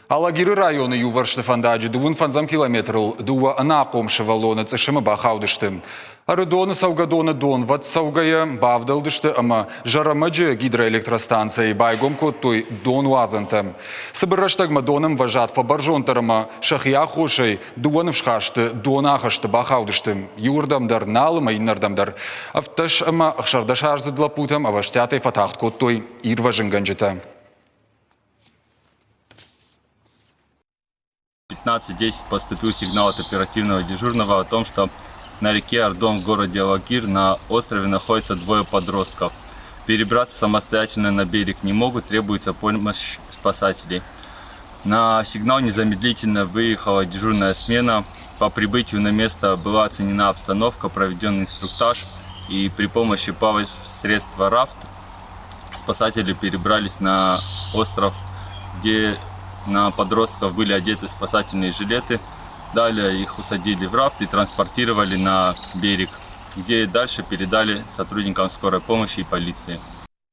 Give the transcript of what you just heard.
Алагиры районы юваршты фандаджи дуын фанзам километрл дуа анаком шевалоны цешимы бахаудышты. Арыдоны саугадоны дон ват саугая бавдалдышты, ама жарамаджи гидроэлектростанции байгом коттой дон уазантым. Сыбыраштагма доным важат фабаржонтарыма шахия хошей дуаны вшхашты дон ахашты бахаудышты. Юрдамдар налыма иннардамдар. Авташ ама ахшардашарзы длапутам аваштятой фатахт коттой ирважынганджита. 15:10 поступил сигнал от оперативного дежурного о том, что на реке Ардон в городе Алагир на острове находится двое подростков. Перебраться самостоятельно на берег не могут, требуется помощь спасателей. На сигнал незамедлительно выехала дежурная смена. По прибытию на место была оценена обстановка, проведен инструктаж, и при помощи плавательного средства рафт спасатели перебрались на остров, где на подростков были одеты спасательные жилеты. Далее их усадили в рафт и транспортировали на берег, где дальше передали сотрудникам скорой помощи и полиции.